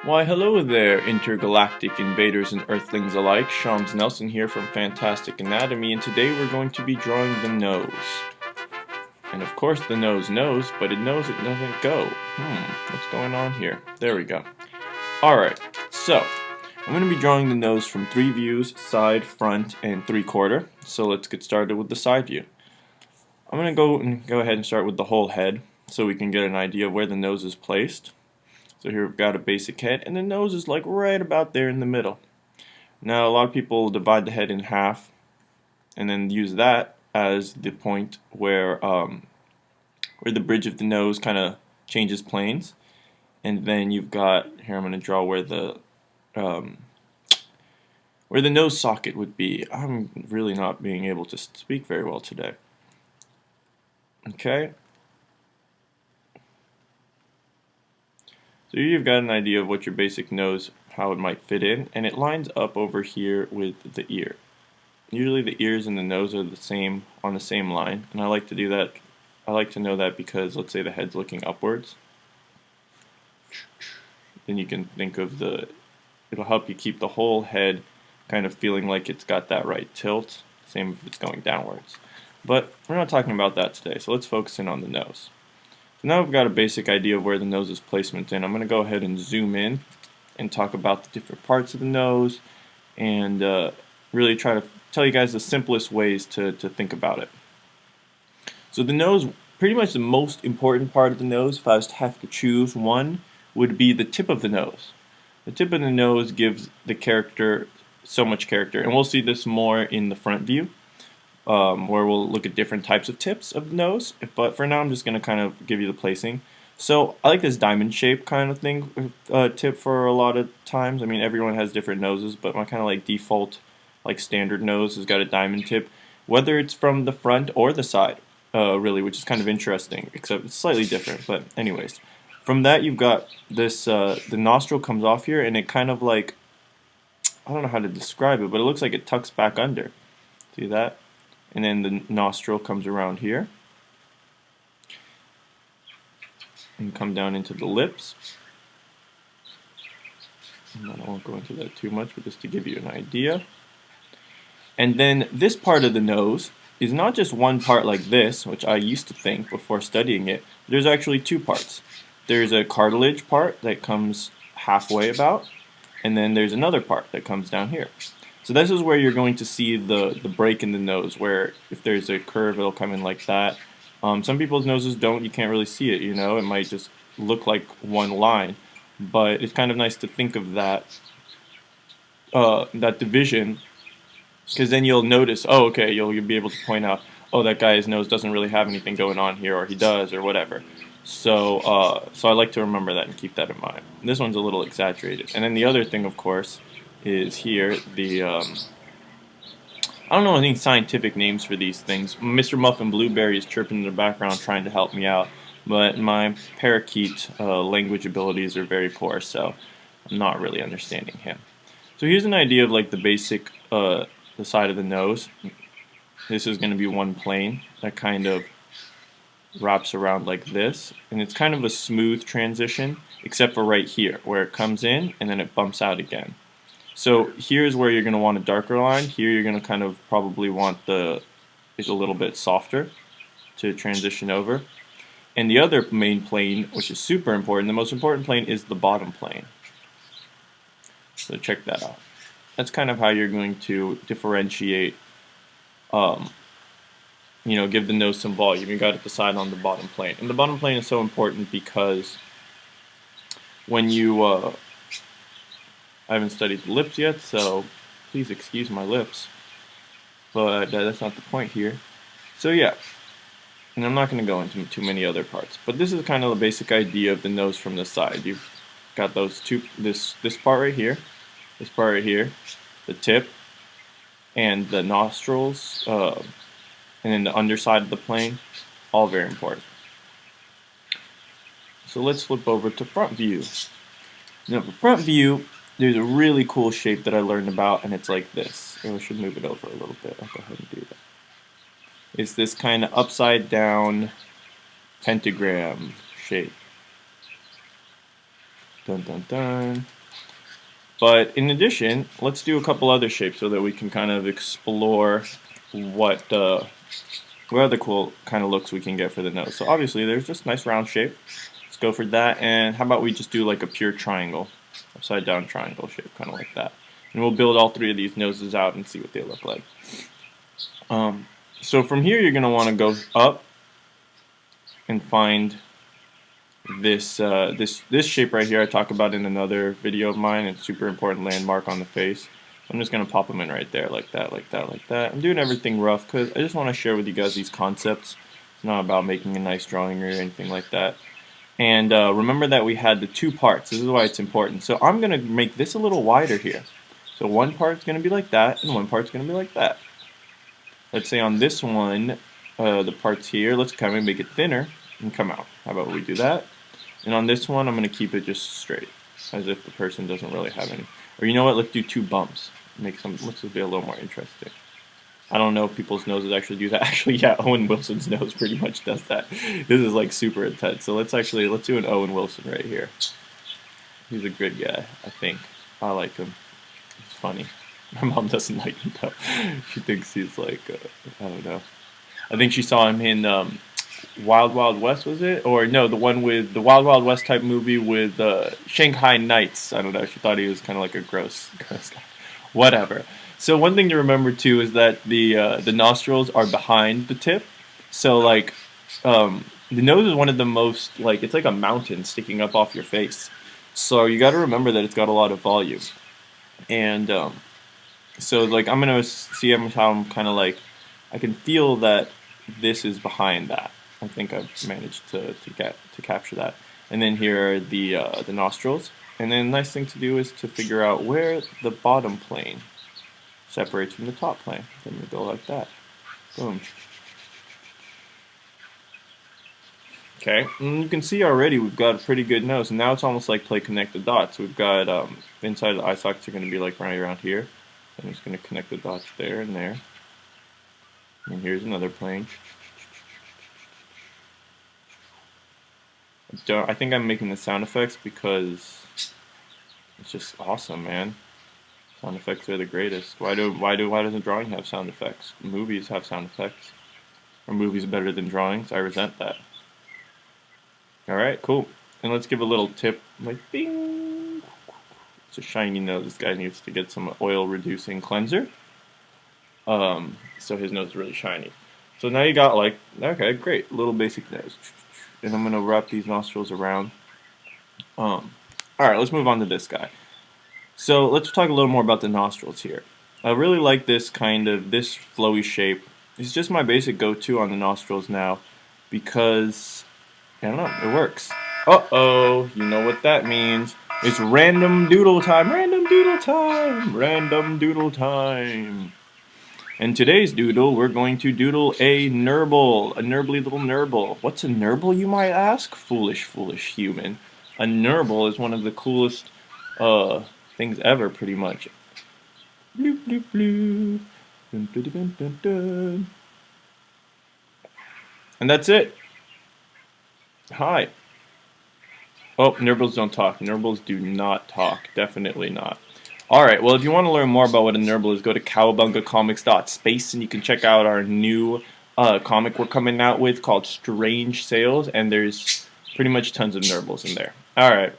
Why hello there, intergalactic invaders and earthlings alike. Shams Nelson here from Fantastic Anatomy, and today we're going to be drawing the nose. And of course the nose knows, but it knows it doesn't go. What's going on here? There we go. Alright, so I'm going to be drawing the nose from 3 views, side, front, and 3/4. So let's get started with the side view. I'm going to go ahead and start with the whole head so we can get an idea of where the nose is placed. So here we've got a basic head, and the nose is like right about there in the middle. Now a lot of people divide the head in half and then use that as the point where the bridge of the nose kind of changes planes. And then you've got, here I'm going to draw where the nose socket would be. I'm really not being able to speak very well today. Okay. So you've got an idea of what your basic nose, how it might fit in, and it lines up over here with the ear. Usually the ears and the nose are the same on the same line, and I like to do that. I like to know that because let's say the head's looking upwards. Then you can think of it'll help you keep the whole head kind of feeling like it's got that right tilt, same if it's going downwards. But we're not talking about that today, so let's focus in on the nose. So now we've got a basic idea of where the nose's placement in. I'm going to go ahead and zoom in and talk about the different parts of the nose and really try to tell you guys the simplest ways to think about it. So the nose, pretty much the most important part of the nose, if I was to have to choose one, would be the tip of the nose. The tip of the nose gives the character so much character, and we'll see this more in the front view. Where we'll look at different types of tips of the nose, but for now I'm just going to kind of give you the placing. So I like this diamond shape kind of thing tip for a lot of times. I mean everyone has different noses, but my kind of like default like standard nose has got a diamond tip, whether it's from the front or the side, really, which is kind of interesting, except it's slightly different, but anyways. From that you've got this, the nostril comes off here and it kind of like, I don't know how to describe it, but it looks like it tucks back under. See that? And then the nostril comes around here and come down into the lips. And I won't go into that too much, but just to give you an idea. And then this part of the nose is not just one part like this, which I used to think before studying it. There's actually 2 parts. There's a cartilage part that comes halfway about, and then there's another part that comes down here. So this is where you're going to see the break in the nose, where if there's a curve, it'll come in like that. Some people's noses don't, you can't really see it, you know, it might just look like one line. But it's kind of nice to think of that, that division, because then you'll notice, oh, okay, you'll be able to point out, oh, that guy's nose doesn't really have anything going on here, or he does, or whatever. So I like to remember that and keep that in mind. This one's a little exaggerated. And then the other thing, of course, is here the I don't know any scientific names for these things. Mr. Muffin Blueberry is chirping in the background trying to help me out, but my parakeet language abilities are very poor, so I'm not really understanding him. So here's an idea of like the basic the side of the nose. This is going to be one plane that kind of wraps around like this, and it's kind of a smooth transition except for right here where it comes in and then it bumps out again. So here's where you're going to want a darker line. Here you're going to kind of probably want it's a little bit softer to transition over. And the other main plane, which is super important, the most important plane is the bottom plane. So check that out. That's kind of how you're going to differentiate, give the nose some volume. You got to decide on the bottom plane. And the bottom plane is so important because when you I haven't studied the lips yet, so please excuse my lips. But that's not the point here. So yeah, and I'm not going to go into too many other parts. But this is kind of the basic idea of the nose from the side. You've got those two, this part right here, this part right here, the tip, and the nostrils, and then the underside of the plane, all very important. So let's flip over to front view. Now for front view, there's a really cool shape that I learned about, and it's like this. Oh, I should move it over a little bit. I'll go ahead and do that. It's this kind of upside down pentagram shape. Dun dun dun. But in addition, let's do a couple other shapes so that we can kind of explore what other cool kind of looks we can get for the nose. So obviously there's just a nice round shape. Let's go for that. And how about we just do like a pure triangle, upside down triangle shape, kind of like that. And we'll build all three of these noses out and see what they look like. So from here you're going to want to go up and find this this shape right here I talk about in another video of mine. It's a super important landmark on the face. I'm just going to pop them in right there like that, like that, like that. I'm doing everything rough because I just want to share with you guys these concepts. It's not about making a nice drawing or anything like that. And remember that we had the two parts. This is why it's important. So I'm going to make this a little wider here. So one part's going to be like that and one part's going to be like that. Let's say on this one, the parts here, let's kind of make it thinner and come out. How about we do that? And on this one, I'm going to keep it just straight, as if the person doesn't really have any. Or you know what? Let's do two bumps. Let's be a little more interesting. I don't know if people's noses actually do that. Actually, yeah, Owen Wilson's nose pretty much does that. This is like super intense. So let's do an Owen Wilson right here. He's a good guy, I think. I like him. He's funny. My mom doesn't like him though. She thinks he's like, I don't know. I think she saw him in Wild Wild West, was it? Or no, the one with the Wild Wild West type movie with Shanghai Nights. I don't know. She thought he was kind of like a gross guy. Whatever. So one thing to remember too is that the nostrils are behind the tip. So like the nose is one of the most it's like a mountain sticking up off your face. So you got to remember that it's got a lot of volume. And so like I'm gonna see how I'm kind of like I can feel that this is behind that. I think I've managed to capture that. And then here are the nostrils. And then the nice thing to do is to figure out where the bottom plane separates from the top plane. Then we go like that. Boom. Okay, and you can see already we've got a pretty good nose. And now it's almost like play connect the dots. We've got inside the eye sockets are going to be like right around here. I'm just going to connect the dots there and there. And here's another plane. I think I'm making the sound effects because it's just awesome, man. Sound effects are the greatest. Why doesn't drawing have sound effects? Movies have sound effects. Are movies better than drawings? I resent that. Alright, cool. And let's give a little tip, like bing. It's a shiny nose. This guy needs to get some oil reducing cleanser. So his nose is really shiny. So now you got okay, great, little basic nose. And I'm gonna wrap these nostrils around. Alright, let's move on to this guy. So let's talk a little more about the nostrils here. I really like this flowy shape. It's just my basic go-to on the nostrils now because, I don't know, it works. Uh-oh, you know what that means. It's random doodle time, random doodle time, random doodle time. In today's doodle, we're going to doodle a nurble, a nurbly little nurble. What's a nurble, you might ask? Foolish, foolish human. A nurble is one of the coolest things ever, pretty much. Bloop, bloop, bloop. Dun, dun, dun, dun, dun. And that's it. Hi. Oh, nurbles don't talk. Nurbles do not talk. Definitely not. Alright, well if you want to learn more about what a nurble is, go to cowabungacomics.space and you can check out our new comic we're coming out with called Strange Sales, and there's pretty much tons of nurbles in there. Alright,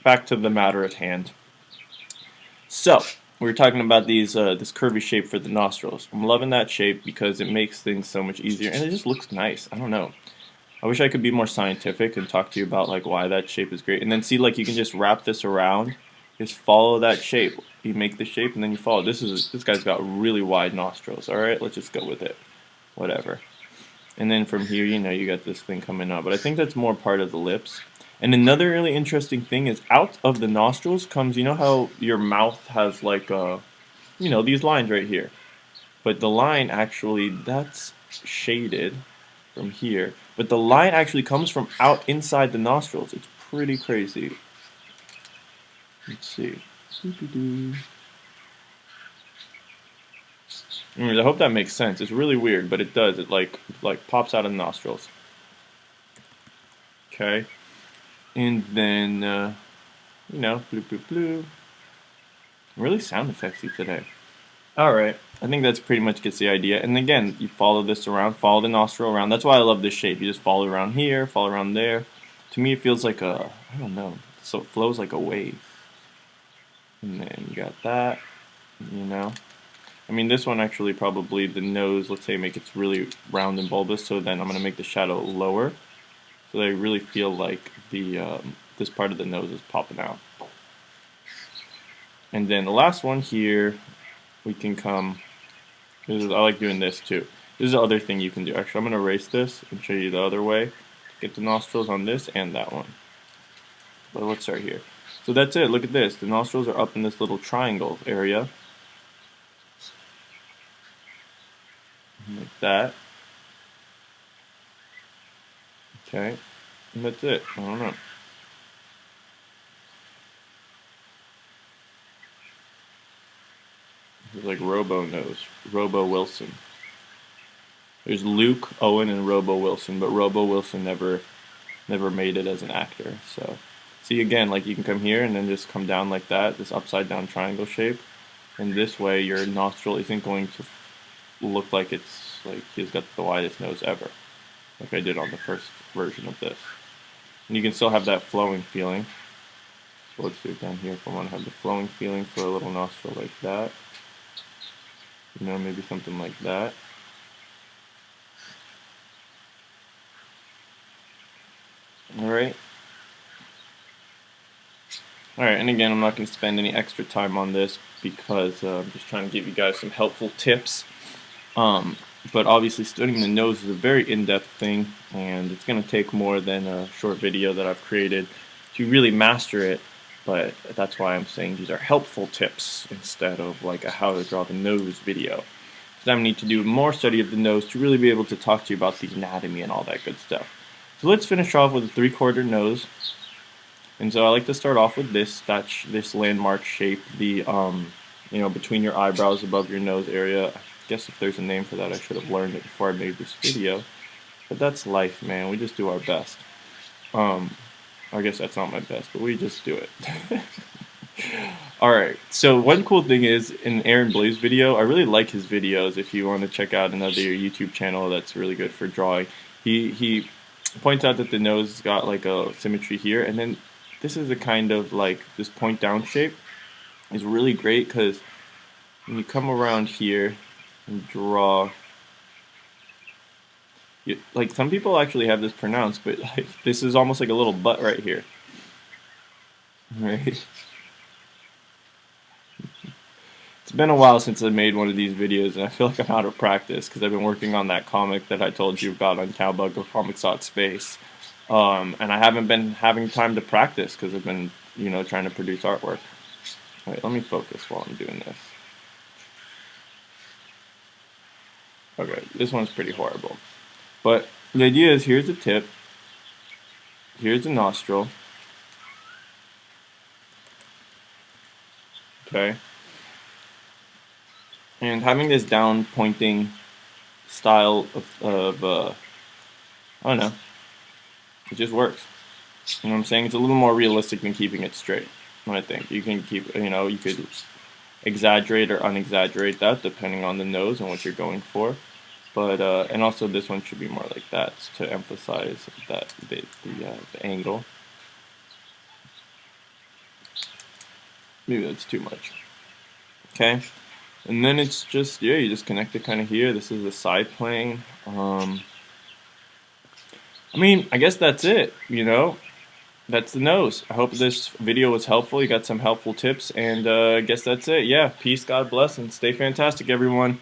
back to the matter at hand. So, we were talking about this curvy shape for the nostrils. I'm loving that shape because it makes things so much easier, and it just looks nice. I don't know. I wish I could be more scientific and talk to you about why that shape is great. And then see, you can just wrap this around. Just follow that shape. You make the shape and then you follow. This guy's got really wide nostrils. Alright, let's just go with it. Whatever. And then from here, you got this thing coming up. But I think that's more part of the lips. And another really interesting thing is out of the nostrils comes, you know how your mouth has these lines right here. But the line actually, that's shaded from here. But the line actually comes from out inside the nostrils. It's pretty crazy. Let's see. I hope that makes sense. It's really weird, but it does. It like pops out of the nostrils. Okay. And then you know, bloop, bloop, bloop. Really sound effectsy today. Alright, I think that's pretty much gets the idea. And again, you follow this around, follow the nostril around. That's why I love this shape. You just follow around here, follow around there. To me, it feels like a, I don't know, so it flows like a wave. And then you got that, you know. I mean, this one actually probably the nose, let's say, make it really round and bulbous. So then I'm going to make the shadow lower. So that I really feel like the this part of the nose is popping out. And then the last one here, we can come, I like doing this too. This is the other thing you can do. Actually, I'm going to erase this and show you the other way. Get the nostrils on this and that one. But let's start here. So that's it. Look at this. The nostrils are up in this little triangle area. Like that. Okay. And that's it. I don't know. It's like Robo nose. Robo Wilson. There's Luke, Owen, and Robo Wilson, but Robo Wilson never made it as an actor. So see again, like you can come here and then just come down like that, this upside down triangle shape. And this way your nostril isn't going to look like it's like he's got the widest nose ever. Like I did on the first version of this. And you can still have that flowing feeling. So let's do it down here if I want to have the flowing feeling for a little nostril like that. You know, maybe something like that. Alright. Alright, and again, I'm not going to spend any extra time on this because I'm just trying to give you guys some helpful tips. But obviously studying the nose is a very in-depth thing, and it's going to take more than a short video that I've created to really master it. But that's why I'm saying these are helpful tips instead of like a how to draw the nose video. Because I need to do more study of the nose to really be able to talk to you about the anatomy and all that good stuff. So let's finish off with a 3/4 nose. And so I like to start off with this landmark shape, the you know, between your eyebrows, above your nose area. I guess if there's a name for that, I should have learned it before I made this video. But that's life, man. We just do our best. I guess that's not my best, but we just do it. Alright, so one cool thing is, in Aaron Blaze video, I really like his videos. If you want to check out another YouTube channel that's really good for drawing, he points out that the nose has got like a symmetry here, and then this is a kind of like this point down shape is really great because when you come around here and draw, like some people actually have this pronounced, but like this is almost like a little butt right here, right? It's been a while since I made one of these videos, and I feel like I'm out of practice because I've been working on that comic that I told you about on Cowbug or Comics.space. And I haven't been having time to practice because I've been, you know, trying to produce artwork. Wait, let me focus while I'm doing this. Okay, this one's pretty horrible. But the idea is, here's the tip, here's the nostril. Okay. And having this down pointing style of I don't know, it just works. You know what I'm saying? It's a little more realistic than keeping it straight. I think you can keep, you know, you could exaggerate or unexaggerate that depending on the nose and what you're going for. But and also this one should be more like that to emphasize that the angle. Maybe that's too much. Okay. And then it's just, yeah, you just connect it kind of here. This is the side plane. I mean, I guess that's it, you know. That's the nose. I hope this video was helpful. You got some helpful tips, and I guess that's it. Yeah, peace, God bless, and stay fantastic, everyone.